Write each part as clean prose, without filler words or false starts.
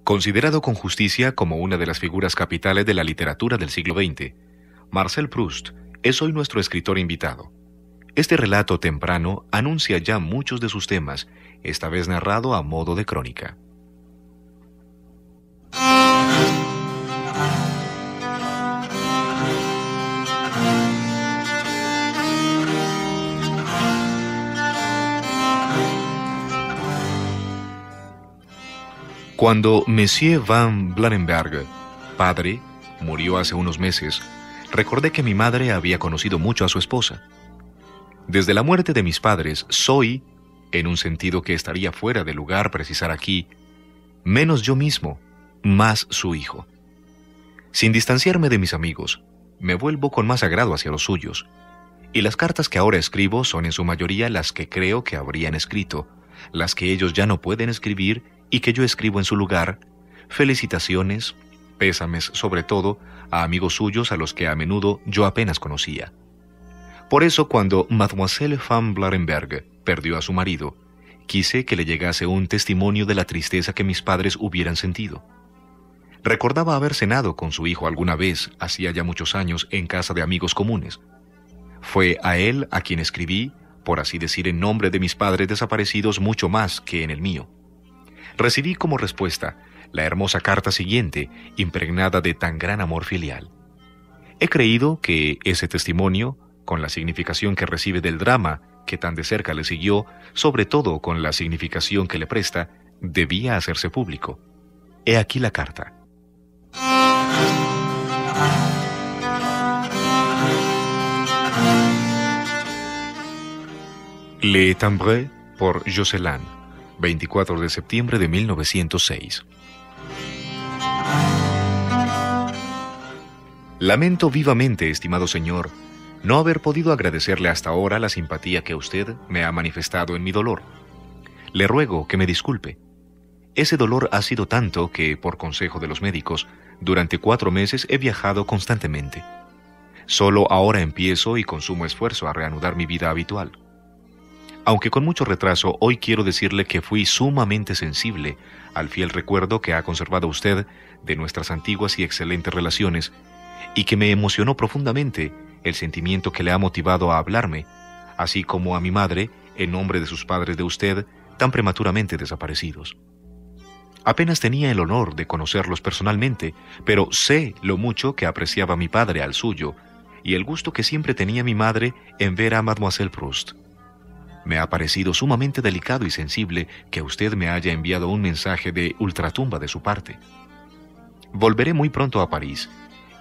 Considerado con justicia como una de las figuras capitales de la literatura del siglo XX, Marcel Proust es hoy nuestro escritor invitado. Este relato temprano anuncia ya muchos de sus temas, esta vez narrado a modo de crónica. Cuando Monsieur van Blarenberg, padre, murió hace unos meses, recordé que mi madre había conocido mucho a su esposa. Desde la muerte de mis padres, soy, en un sentido que estaría fuera de lugar precisar aquí, menos yo mismo, más su hijo. Sin distanciarme de mis amigos, me vuelvo con más agrado hacia los suyos, y las cartas que ahora escribo son en su mayoría las que creo que habrían escrito, las que ellos ya no pueden escribir y que yo escribo en su lugar, felicitaciones, pésames sobre todo, a amigos suyos a los que a menudo yo apenas conocía. Por eso, cuando Mademoiselle van Blarenberg perdió a su marido, quise que le llegase un testimonio de la tristeza que mis padres hubieran sentido. Recordaba haber cenado con su hijo alguna vez, hacía ya muchos años, en casa de amigos comunes. Fue a él a quien escribí, por así decir, en nombre de mis padres desaparecidos mucho más que en el mío. Recibí como respuesta la hermosa carta siguiente, impregnada de tan gran amor filial. He creído que ese testimonio, con la significación que recibe del drama que tan de cerca le siguió, sobre todo con la significación que le presta, debía hacerse público. He aquí la carta. Le Timbre por Joscelyn, 24 de septiembre de 1906. Lamento vivamente, estimado señor, no haber podido agradecerle hasta ahora la simpatía que usted me ha manifestado en mi dolor. Le ruego que me disculpe. Ese dolor ha sido tanto que, por consejo de los médicos, durante 4 meses he viajado constantemente. Solo ahora empiezo y con sumo esfuerzo a reanudar mi vida habitual. Aunque con mucho retraso, hoy quiero decirle que fui sumamente sensible al fiel recuerdo que ha conservado usted de nuestras antiguas y excelentes relaciones, y que me emocionó profundamente el sentimiento que le ha motivado a hablarme, así como a mi madre, en nombre de sus padres de usted, tan prematuramente desaparecidos. Apenas tenía el honor de conocerlos personalmente, pero sé lo mucho que apreciaba mi padre al suyo, y el gusto que siempre tenía mi madre en ver a Mademoiselle Proust. Me ha parecido sumamente delicado y sensible que usted me haya enviado un mensaje de ultratumba de su parte. Volveré muy pronto a París,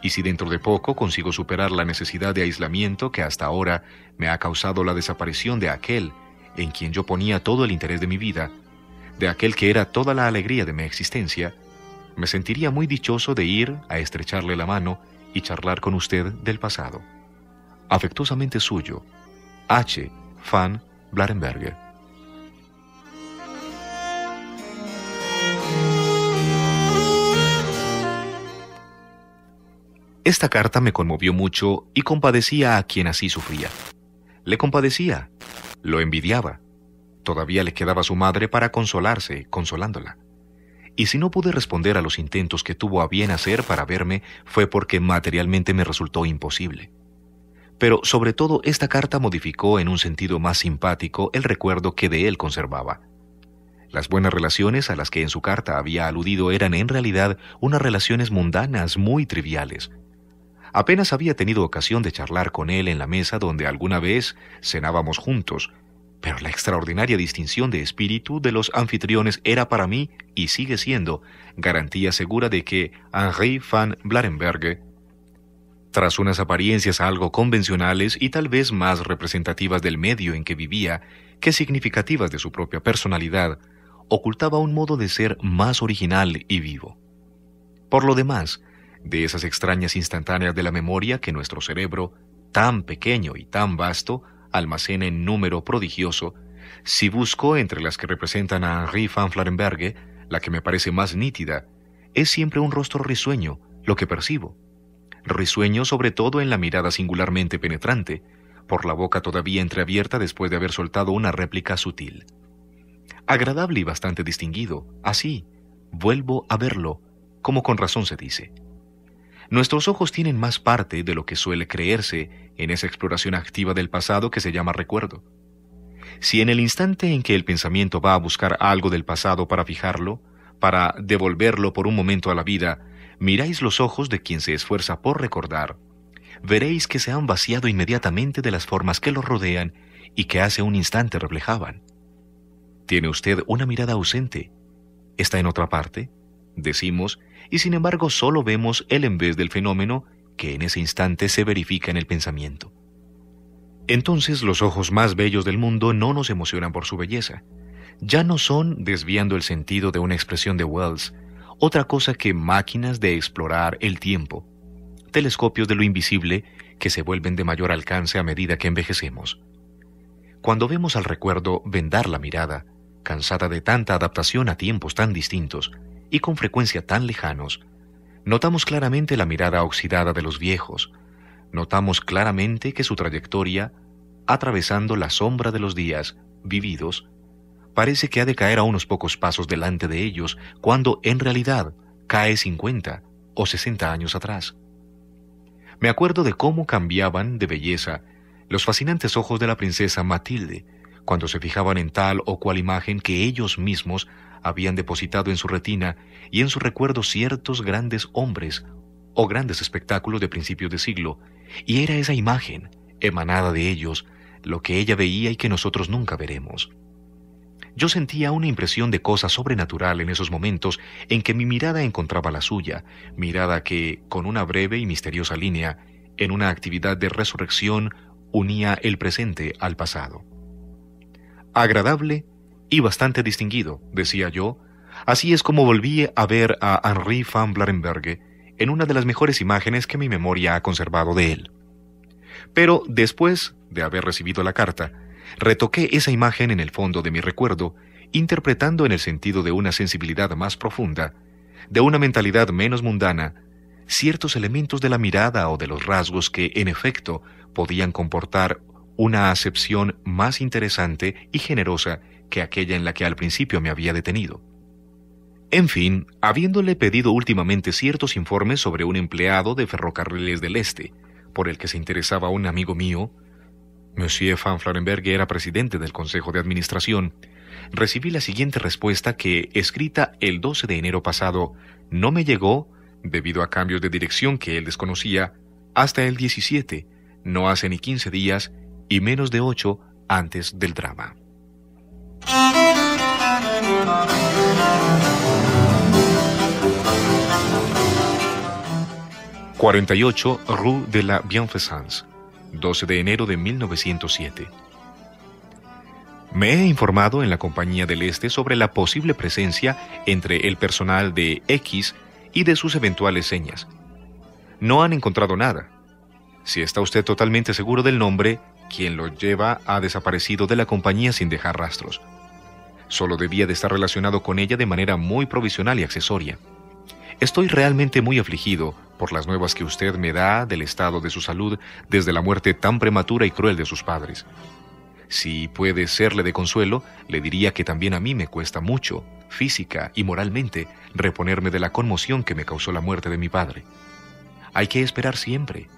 y si dentro de poco consigo superar la necesidad de aislamiento que hasta ahora me ha causado la desaparición de aquel en quien yo ponía todo el interés de mi vida, de aquel que era toda la alegría de mi existencia, me sentiría muy dichoso de ir a estrecharle la mano y charlar con usted del pasado. Afectuosamente suyo, H. van Blarenberg. Esta carta me conmovió mucho y compadecía a quien así sufría. Le compadecía, lo envidiaba. Todavía le quedaba su madre para consolarse, consolándola. Y si no pude responder a los intentos que tuvo a bien hacer para verme, fue porque materialmente me resultó imposible. Pero sobre todo esta carta modificó en un sentido más simpático el recuerdo que de él conservaba. Las buenas relaciones a las que en su carta había aludido eran en realidad unas relaciones mundanas muy triviales. Apenas había tenido ocasión de charlar con él en la mesa donde alguna vez cenábamos juntos, pero la extraordinaria distinción de espíritu de los anfitriones era para mí, y sigue siendo, garantía segura de que Henri van Blarenberg, tras unas apariencias algo convencionales y tal vez más representativas del medio en que vivía que significativas de su propia personalidad, ocultaba un modo de ser más original y vivo. Por lo demás, de esas extrañas instantáneas de la memoria que nuestro cerebro, tan pequeño y tan vasto, almacena en número prodigioso, si busco entre las que representan a Henri van Blarenberg, la que me parece más nítida, es siempre un rostro risueño, lo que percibo. Risueño sobre todo en la mirada singularmente penetrante, por la boca todavía entreabierta después de haber soltado una réplica sutil. Agradable y bastante distinguido, así, vuelvo a verlo, como con razón se dice. Nuestros ojos tienen más parte de lo que suele creerse en esa exploración activa del pasado que se llama recuerdo. Si en el instante en que el pensamiento va a buscar algo del pasado para fijarlo, para devolverlo por un momento a la vida, miráis los ojos de quien se esfuerza por recordar, veréis que se han vaciado inmediatamente de las formas que los rodean y que hace un instante reflejaban. ¿Tiene usted una mirada ausente? ¿Está en otra parte?, decimos, y sin embargo solo vemos el en vez del fenómeno que en ese instante se verifica en el pensamiento. Entonces los ojos más bellos del mundo no nos emocionan por su belleza. Ya no son, desviando el sentido de una expresión de Wells, otra cosa que máquinas de explorar el tiempo, telescopios de lo invisible que se vuelven de mayor alcance a medida que envejecemos. Cuando vemos al recuerdo vendar la mirada, cansada de tanta adaptación a tiempos tan distintos y con frecuencia tan lejanos, notamos claramente la mirada oxidada de los viejos, notamos claramente que su trayectoria, atravesando la sombra de los días vividos, parece que ha de caer a unos pocos pasos delante de ellos, cuando en realidad cae 50 o 60 años atrás. Me acuerdo de cómo cambiaban de belleza los fascinantes ojos de la princesa Matilde cuando se fijaban en tal o cual imagen que ellos mismos habían depositado en su retina y en su recuerdo ciertos grandes hombres o grandes espectáculos de principios de siglo, y era esa imagen, emanada de ellos, lo que ella veía y que nosotros nunca veremos. Yo sentía una impresión de cosa sobrenatural en esos momentos en que mi mirada encontraba la suya, mirada que, con una breve y misteriosa línea, en una actividad de resurrección, unía el presente al pasado. Agradable y bastante distinguido, decía yo, así es como volví a ver a Henri van Blarenberge en una de las mejores imágenes que mi memoria ha conservado de él. Pero después de haber recibido la carta, retoqué esa imagen en el fondo de mi recuerdo, interpretando en el sentido de una sensibilidad más profunda, de una mentalidad menos mundana, ciertos elementos de la mirada o de los rasgos que, en efecto, podían comportar una acepción más interesante y generosa que aquella en la que al principio me había detenido. En fin, habiéndole pedido últimamente ciertos informes sobre un empleado de Ferrocarriles del Este, por el que se interesaba un amigo mío, Monsieur van Blarenberge era presidente del Consejo de Administración, recibí la siguiente respuesta que, escrita el 12 de enero pasado, no me llegó, debido a cambios de dirección que él desconocía, hasta el 17, no hace ni 15 días, y menos de 8 antes del drama. «48 Rue de la Bienfaisance, 12 de enero de 1907. Me he informado en la Compañía del Este sobre la posible presencia entre el personal de X y de sus eventuales señas. No han encontrado nada. Si está usted totalmente seguro del nombre, quien lo lleva ha desaparecido de la compañía sin dejar rastros. Solo debía de estar relacionado con ella de manera muy provisional y accesoria. Estoy realmente muy afligido por las nuevas que usted me da del estado de su salud desde la muerte tan prematura y cruel de sus padres. Si puede serle de consuelo, le diría que también a mí me cuesta mucho, física y moralmente, reponerme de la conmoción que me causó la muerte de mi padre. Hay que esperar siempre.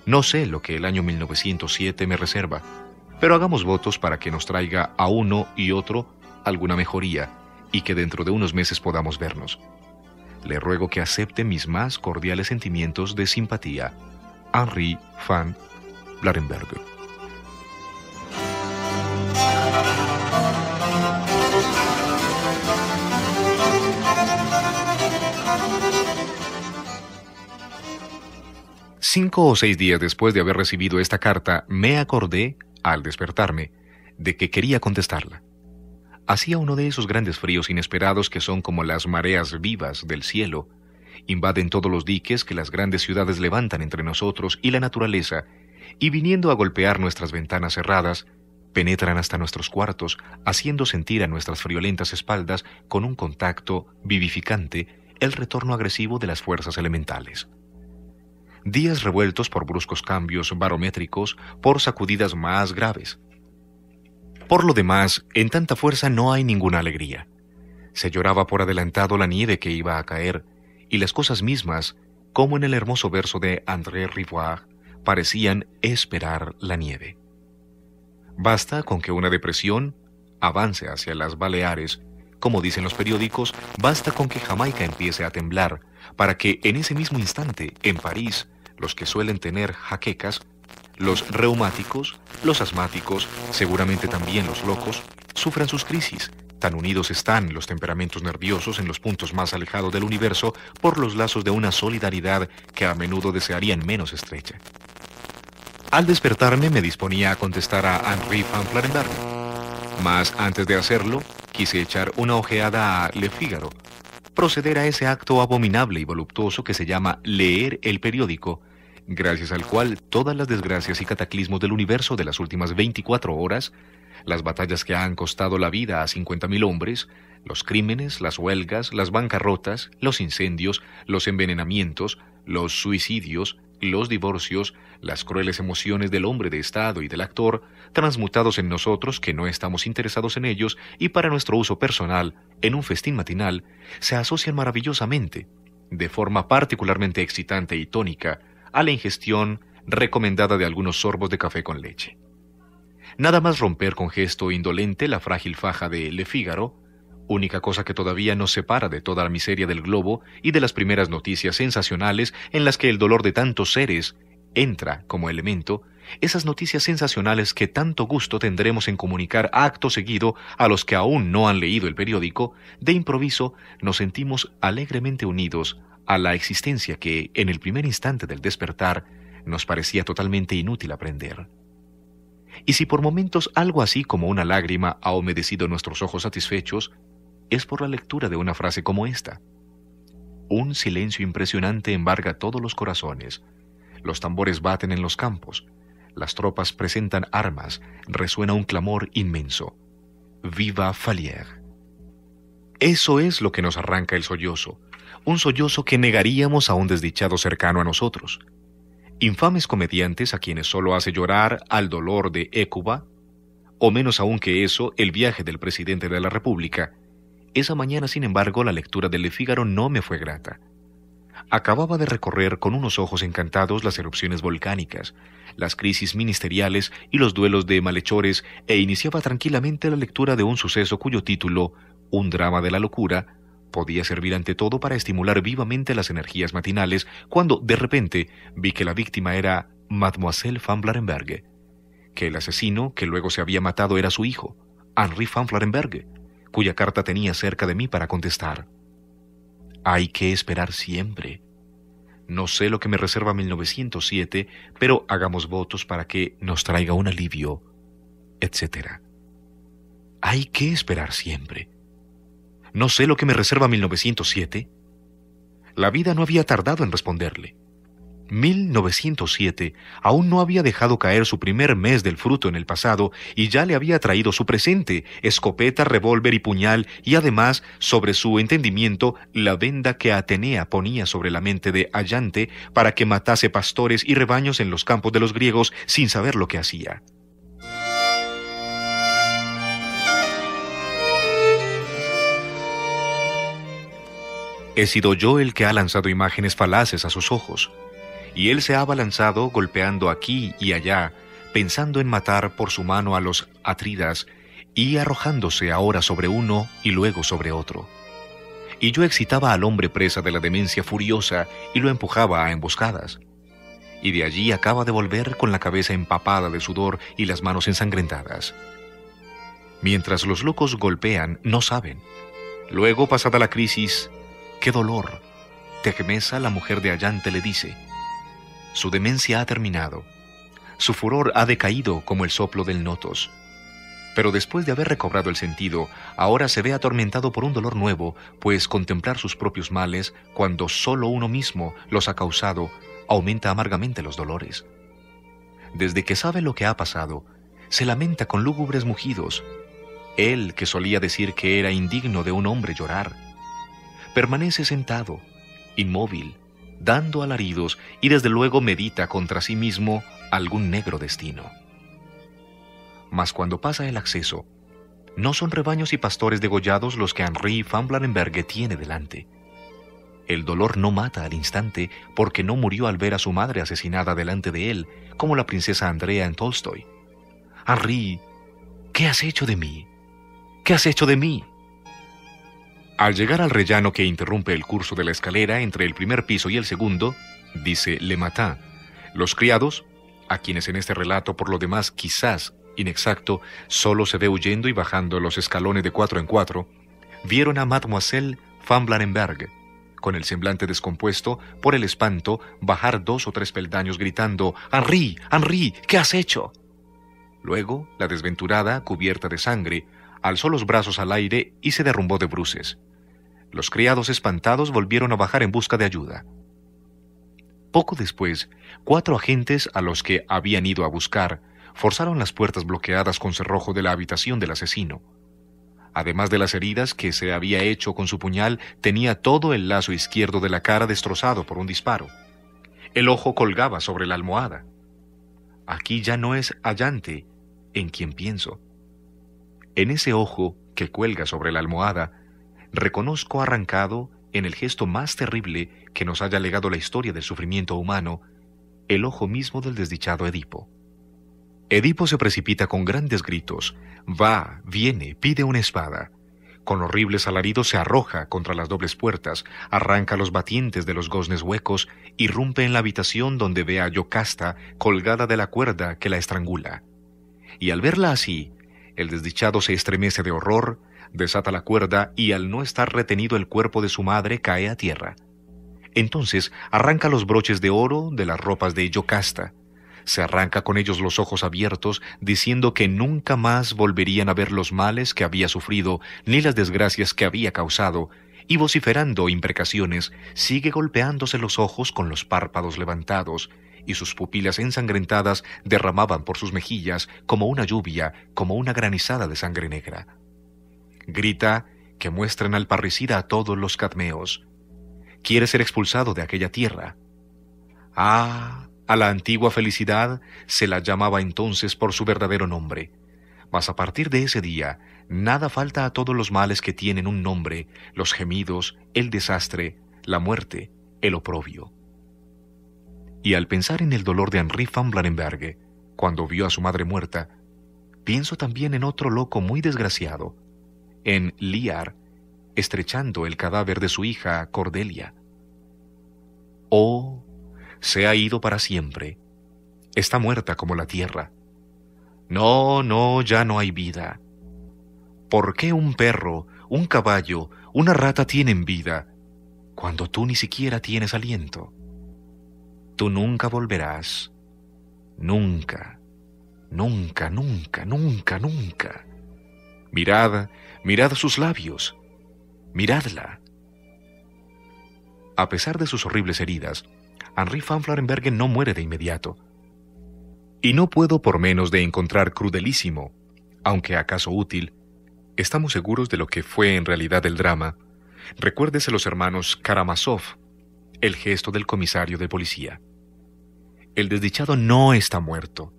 No sé lo que el año 1907 me reserva, pero hagamos votos para que nos traiga a uno y otro alguna mejoría y que dentro de unos meses podamos vernos. Le ruego que acepte mis más cordiales sentimientos de simpatía. Henri van Blarenberge. Cinco o 6 días después de haber recibido esta carta, me acordé, al despertarme, de que quería contestarla. Hacía uno de esos grandes fríos inesperados que son como las mareas vivas del cielo, invaden todos los diques que las grandes ciudades levantan entre nosotros y la naturaleza, y viniendo a golpear nuestras ventanas cerradas, penetran hasta nuestros cuartos, haciendo sentir a nuestras friolentas espaldas con un contacto vivificante el retorno agresivo de las fuerzas elementales. Días revueltos por bruscos cambios barométricos, por sacudidas más graves. Por lo demás, en tanta fuerza no hay ninguna alegría. Se lloraba por adelantado la nieve que iba a caer, y las cosas mismas, como en el hermoso verso de André Rivoire, parecían esperar la nieve. Basta con que una depresión avance hacia las Baleares, como dicen los periódicos, basta con que Jamaica empiece a temblar, para que en ese mismo instante, en París, los que suelen tener jaquecas, los reumáticos, los asmáticos, seguramente también los locos, sufran sus crisis. Tan unidos están los temperamentos nerviosos en los puntos más alejados del universo por los lazos de una solidaridad que a menudo desearían menos estrecha. Al despertarme me disponía a contestar a Henri van Plarenberg, mas antes de hacerlo quise echar una ojeada a Le Figaro, proceder a ese acto abominable y voluptuoso que se llama leer el periódico, gracias al cual todas las desgracias y cataclismos del universo de las últimas 24 horas, las batallas que han costado la vida a 50.000 hombres, los crímenes, las huelgas, las bancarrotas, los incendios, los envenenamientos, los suicidios, los divorcios, las crueles emociones del hombre de Estado y del actor, transmutados en nosotros que no estamos interesados en ellos y para nuestro uso personal, en un festín matinal, se asocian maravillosamente, de forma particularmente excitante y tónica, a la ingestión recomendada de algunos sorbos de café con leche. Nada más romper con gesto indolente la frágil faja de Le Figaro, única cosa que todavía nos separa de toda la miseria del globo y de las primeras noticias sensacionales en las que el dolor de tantos seres entra como elemento, esas noticias sensacionales que tanto gusto tendremos en comunicar acto seguido a los que aún no han leído el periódico, de improviso nos sentimos alegremente unidos a la existencia que, en el primer instante del despertar, nos parecía totalmente inútil aprender. Y si por momentos algo así como una lágrima ha humedecido nuestros ojos satisfechos, es por la lectura de una frase como esta. Un silencio impresionante embarga todos los corazones. Los tambores baten en los campos. Las tropas presentan armas. Resuena un clamor inmenso. ¡Viva Falier! Eso es lo que nos arranca el sollozo. Un sollozo que negaríamos a un desdichado cercano a nosotros. Infames comediantes a quienes solo hace llorar al dolor de Hécuba, o menos aún que eso, el viaje del presidente de la República. Esa mañana, sin embargo, la lectura de Le Figaro no me fue grata. Acababa de recorrer con unos ojos encantados las erupciones volcánicas, las crisis ministeriales y los duelos de malhechores e iniciaba tranquilamente la lectura de un suceso cuyo título, Un drama de la locura, podía servir ante todo para estimular vivamente las energías matinales cuando, de repente, vi que la víctima era Mademoiselle van Blarenberg, que el asesino que luego se había matado era su hijo, Henri van Blarenberg, cuya carta tenía cerca de mí para contestar. Hay que esperar siempre. No sé lo que me reserva 1907, pero hagamos votos para que nos traiga un alivio, etc. Hay que esperar siempre. No sé lo que me reserva 1907. La vida no había tardado en responderle. 1907 aún no había dejado caer su primer mes del fruto en el pasado y ya le había traído su presente, escopeta, revólver y puñal, y además, sobre su entendimiento, la venda que Atenea ponía sobre la mente de Allante para que matase pastores y rebaños en los campos de los griegos sin saber lo que hacía. He sido yo el que ha lanzado imágenes falaces a sus ojos, y él se ha abalanzado golpeando aquí y allá, pensando en matar por su mano a los atridas y arrojándose ahora sobre uno y luego sobre otro. Y yo excitaba al hombre presa de la demencia furiosa y lo empujaba a emboscadas. Y de allí acaba de volver con la cabeza empapada de sudor y las manos ensangrentadas. Mientras los locos golpean, no saben. Luego, pasada la crisis, ¡qué dolor! Tecmesa, la mujer de Allante, le dice: su demencia ha terminado. Su furor ha decaído como el soplo del notos. Pero después de haber recobrado el sentido, ahora se ve atormentado por un dolor nuevo, pues contemplar sus propios males, cuando solo uno mismo los ha causado, aumenta amargamente los dolores. Desde que sabe lo que ha pasado, se lamenta con lúgubres mugidos. Él, que solía decir que era indigno de un hombre llorar, permanece sentado, inmóvil, dando alaridos y desde luego medita contra sí mismo algún negro destino. Mas cuando pasa el acceso, No son rebaños y pastores degollados los que Henri van Blanenberghe tiene delante. El dolor no mata al instante porque no murió al ver a su madre asesinada delante de él, como la princesa Andrea en Tolstoy. Henri, ¿qué has hecho de mí? ¿Qué has hecho de mí? Al llegar al rellano que interrumpe el curso de la escalera entre el primer piso y el segundo, dice Le Matin, los criados, a quienes en este relato por lo demás quizás inexacto solo se ve huyendo y bajando los escalones de 4 en 4, vieron a Mademoiselle van Blanenberghe, con el semblante descompuesto por el espanto, bajar 2 o 3 peldaños gritando «¡Henri! ¡Henri! ¿Qué has hecho?». Luego, la desventurada, cubierta de sangre, alzó los brazos al aire y se derrumbó de bruces. Los criados espantados volvieron a bajar en busca de ayuda. Poco después, 4 agentes a los que habían ido a buscar forzaron las puertas bloqueadas con cerrojo de la habitación del asesino. Además de las heridas que se había hecho con su puñal, tenía todo el lazo izquierdo de la cara destrozado por un disparo. El ojo colgaba sobre la almohada. Aquí ya no es Allante en quien pienso. En ese ojo que cuelga sobre la almohada, reconozco arrancado, en el gesto más terrible que nos haya legado la historia del sufrimiento humano, el ojo mismo del desdichado Edipo. Edipo se precipita con grandes gritos, va, viene, pide una espada. Con horribles alaridos se arroja contra las dobles puertas, arranca los batientes de los goznes huecos, irrumpe en la habitación donde ve a Yocasta colgada de la cuerda que la estrangula. Y al verla así, el desdichado se estremece de horror, desata la cuerda y al no estar retenido el cuerpo de su madre cae a tierra. Entonces arranca los broches de oro de las ropas de Yocasta. Se arranca con ellos los ojos abiertos, diciendo que nunca más volverían a ver los males que había sufrido, ni las desgracias que había causado, y vociferando imprecaciones, sigue golpeándose los ojos con los párpados levantados, y sus pupilas ensangrentadas derramaban por sus mejillas como una lluvia, como una granizada de sangre negra. Grita que muestren al parricida a todos los cadmeos. Quiere ser expulsado de aquella tierra. Ah, a la antigua felicidad se la llamaba entonces por su verdadero nombre. Mas a partir de ese día, nada falta a todos los males que tienen un nombre, los gemidos, el desastre, la muerte, el oprobio. Y al pensar en el dolor de Henri van Blanenberghe, cuando vio a su madre muerta, pienso también en otro loco muy desgraciado, en Liar, estrechando el cadáver de su hija Cordelia. Oh, se ha ido para siempre. Está muerta como la tierra. No, no, ya no hay vida. ¿Por qué un perro, un caballo, una rata tienen vida, cuando tú ni siquiera tienes aliento? Tú nunca volverás. Nunca, nunca, nunca, nunca, nunca. Mirad, mirad sus labios. Miradla. A pesar de sus horribles heridas, Henri van Blanenberghe no muere de inmediato. Y no puedo por menos de encontrar crudelísimo, aunque acaso útil, estamos seguros de lo que fue en realidad el drama. Recuérdese los hermanos Karamazov, el gesto del comisario de policía. El desdichado no está muerto.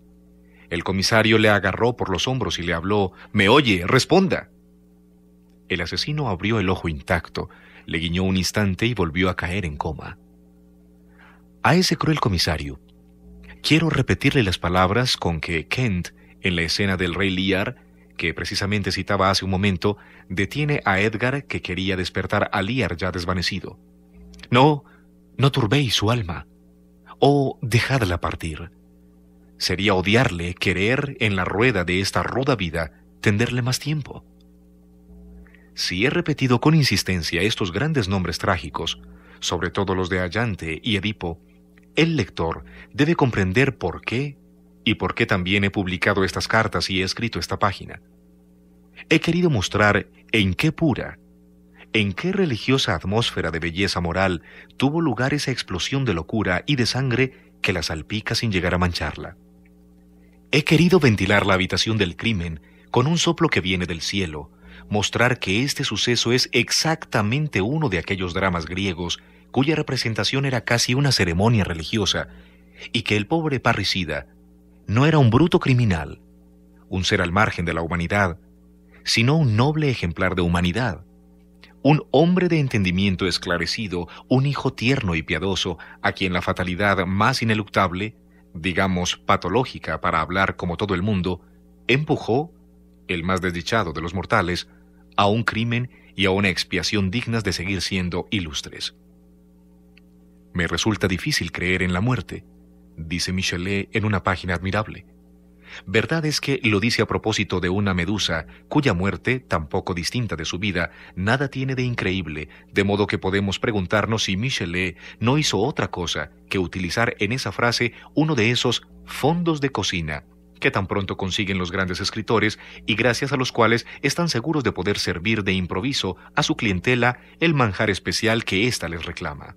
El comisario le agarró por los hombros y le habló: «¿Me oye? ¡Responda!». El asesino abrió el ojo intacto, le guiñó un instante y volvió a caer en coma. A ese cruel comisario, quiero repetirle las palabras con que Kent, en la escena del rey Lear, que precisamente citaba hace un momento, detiene a Edgar que quería despertar a Lear ya desvanecido. No, no turbéis su alma. Oh, dejadla partir. Sería odiarle querer en la rueda de esta ruda vida tenderle más tiempo. Si he repetido con insistencia estos grandes nombres trágicos, sobre todo los de Allante y Edipo, el lector debe comprender por qué y por qué también he publicado estas cartas y he escrito esta página. He querido mostrar en qué pura, en qué religiosa atmósfera de belleza moral tuvo lugar esa explosión de locura y de sangre que la salpica sin llegar a mancharla. He querido ventilar la habitación del crimen con un soplo que viene del cielo, mostrar que este suceso es exactamente uno de aquellos dramas griegos cuya representación era casi una ceremonia religiosa, y que el pobre parricida no era un bruto criminal, un ser al margen de la humanidad, sino un noble ejemplar de humanidad, un hombre de entendimiento esclarecido, un hijo tierno y piadoso, a quien la fatalidad más ineluctable, digamos patológica para hablar como todo el mundo, empujó, el más desdichado de los mortales, a un crimen y a una expiación dignas de seguir siendo ilustres. Me resulta difícil creer en la muerte, dice Michelet en una página admirable. Verdad es que lo dice a propósito de una medusa cuya muerte, tan poco distinta de su vida, nada tiene de increíble, de modo que podemos preguntarnos si Michelet no hizo otra cosa que utilizar en esa frase uno de esos fondos de cocina que tan pronto consiguen los grandes escritores y gracias a los cuales están seguros de poder servir de improviso a su clientela el manjar especial que ésta les reclama.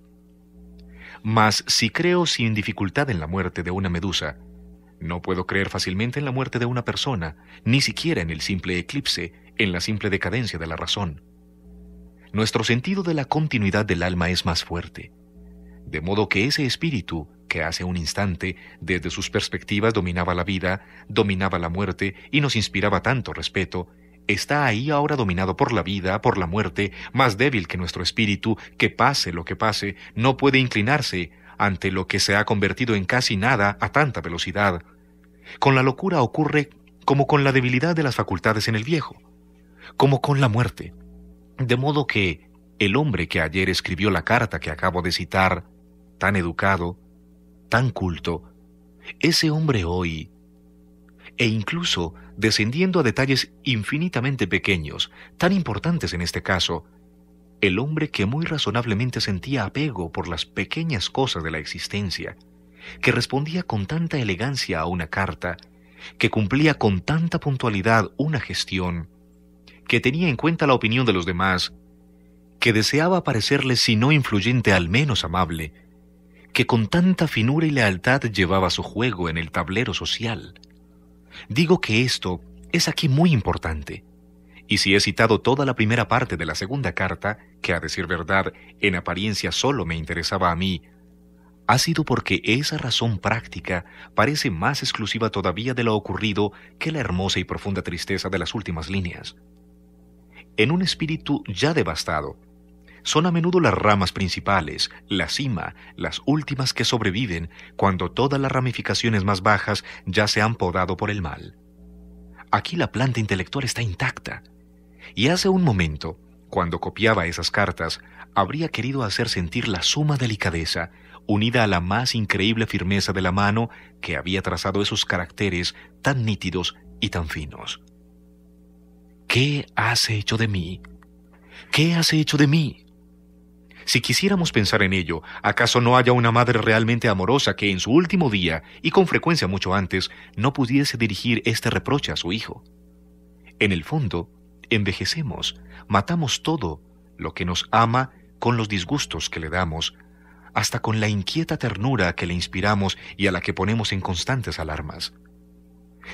Mas si creo sin dificultad en la muerte de una medusa, no puedo creer fácilmente en la muerte de una persona, ni siquiera en el simple eclipse, en la simple decadencia de la razón. Nuestro sentido de la continuidad del alma es más fuerte, de modo que ese espíritu que hace un instante, desde sus perspectivas dominaba la vida, dominaba la muerte y nos inspiraba tanto respeto, está ahí ahora dominado por la vida, por la muerte, más débil que nuestro espíritu, que pase lo que pase, no puede inclinarse ante lo que se ha convertido en casi nada a tanta velocidad. Con la locura ocurre como con la debilidad de las facultades en el viejo, como con la muerte. De modo que el hombre que ayer escribió la carta que acabo de citar, tan educado, tan culto, ese hombre hoy, e incluso descendiendo a detalles infinitamente pequeños, tan importantes en este caso, el hombre que muy razonablemente sentía apego por las pequeñas cosas de la existencia, que respondía con tanta elegancia a una carta, que cumplía con tanta puntualidad una gestión, que tenía en cuenta la opinión de los demás, que deseaba parecerle si no influyente al menos amable, que con tanta finura y lealtad llevaba su juego en el tablero social. Digo que esto es aquí muy importante. Y si he citado toda la primera parte de la segunda carta, que a decir verdad, en apariencia solo me interesaba a mí, ha sido porque esa razón práctica parece más exclusiva todavía de lo ocurrido que la hermosa y profunda tristeza de las últimas líneas. En un espíritu ya devastado, son a menudo las ramas principales, la cima, las últimas que sobreviven cuando todas las ramificaciones más bajas ya se han podado por el mal. Aquí la planta intelectual está intacta. Y hace un momento, cuando copiaba esas cartas, habría querido hacer sentir la suma delicadeza, unida a la más increíble firmeza de la mano que había trazado esos caracteres tan nítidos y tan finos. ¿Qué has hecho de mí? ¿Qué has hecho de mí? Si quisiéramos pensar en ello, ¿acaso no haya una madre realmente amorosa que en su último día, y con frecuencia mucho antes, no pudiese dirigir este reproche a su hijo? En el fondo, envejecemos, matamos todo lo que nos ama con los disgustos que le damos, hasta con la inquieta ternura que le inspiramos y a la que ponemos en constantes alarmas.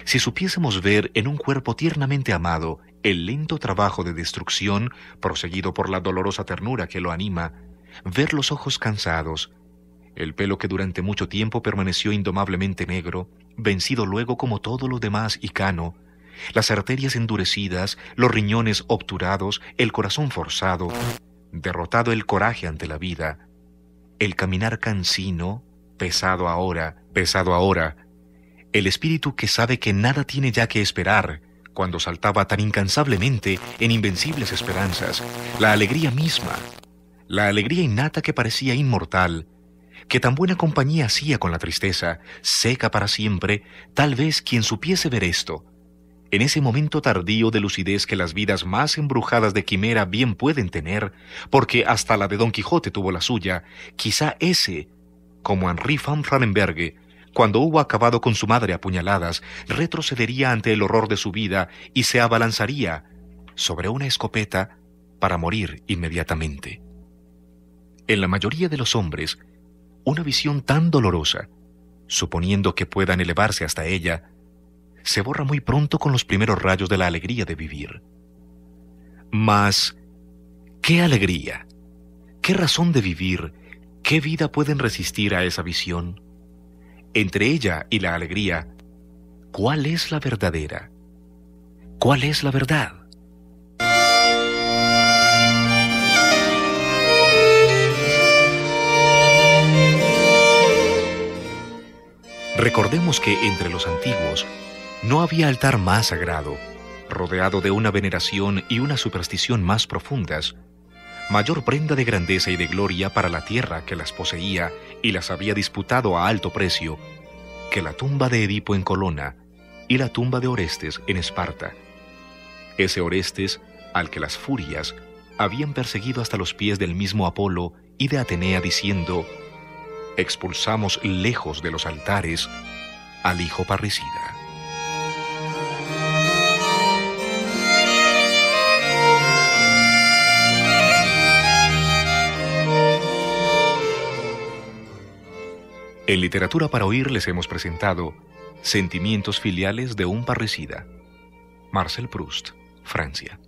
Si supiésemos ver en un cuerpo tiernamente amado el lento trabajo de destrucción proseguido por la dolorosa ternura que lo anima, ver los ojos cansados, el pelo que durante mucho tiempo permaneció indomablemente negro, vencido luego como todo lo demás y cano, las arterias endurecidas, los riñones obturados, el corazón forzado, derrotado el coraje ante la vida, el caminar cansino, pesado ahora, el espíritu que sabe que nada tiene ya que esperar, cuando saltaba tan incansablemente en invencibles esperanzas, la alegría misma, la alegría innata que parecía inmortal, que tan buena compañía hacía con la tristeza, seca para siempre, tal vez quien supiese ver esto, en ese momento tardío de lucidez que las vidas más embrujadas de quimera bien pueden tener, porque hasta la de Don Quijote tuvo la suya, quizá ese, como Henri van Franenberge, cuando hubo acabado con su madre a puñaladas, retrocedería ante el horror de su vida y se abalanzaría sobre una escopeta para morir inmediatamente. En la mayoría de los hombres, una visión tan dolorosa, suponiendo que puedan elevarse hasta ella, se borra muy pronto con los primeros rayos de la alegría de vivir. Mas, ¿qué alegría? ¿Qué razón de vivir? ¿Qué vida pueden resistir a esa visión? Entre ella y la alegría, ¿cuál es la verdadera? ¿Cuál es la verdad? Recordemos que entre los antiguos no había altar más sagrado, rodeado de una veneración y una superstición más profundas, mayor prenda de grandeza y de gloria para la tierra que las poseía y las había disputado a alto precio, que la tumba de Edipo en Colona y la tumba de Orestes en Esparta. Ese Orestes al que las furias habían perseguido hasta los pies del mismo Apolo y de Atenea diciendo: expulsamos lejos de los altares al hijo parricida. En Literatura para Oír les hemos presentado Sentimientos filiales de un parricida. Marcel Proust, Francia.